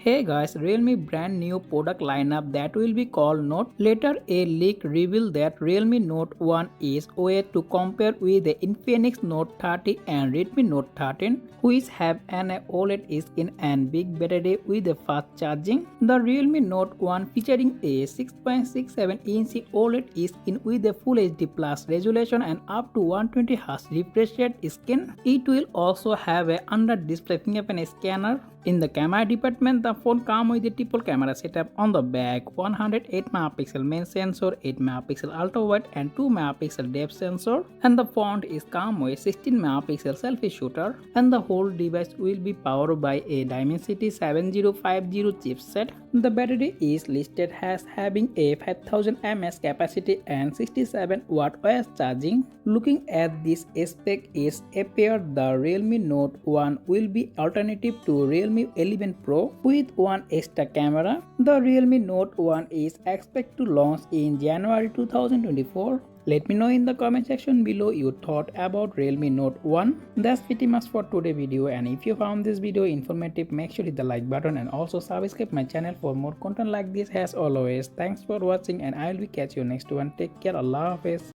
Hey guys, Realme brand new product lineup that will be called Note. Later, a leak revealed that Realme Note 1 is way to compare with the Infinix Note 30 and Redmi Note 13, which have an OLED skin and big battery with a fast charging. The Realme Note 1 featuring a 6.67-inch OLED skin with a Full HD Plus resolution and up to 120Hz refresh rate skin. It will also have a under-display fingerprint scanner. In the camera department, the phone comes with a triple camera setup on the back, 108MP main sensor, 8MP ultra wide and 2MP depth sensor, and the front is come with 16MP selfie shooter, and the whole device will be powered by a Dimensity 7050 chipset. The battery is listed as having a 5000 mAh capacity and 67W OS charging. Looking at this spec, it appears the Realme Note 1 will be alternative to Realme 11 Pro with one extra camera. The Realme Note 1 is expected to launch in January 2024. Let me know in the comment section below your thought about Realme Note 1. That's pretty much for today's video, and if you found this video informative, make sure to hit the like button and also subscribe my channel for more content like this. As always, thanks for watching and I will catch you next one. Take care. Allah Hafiz.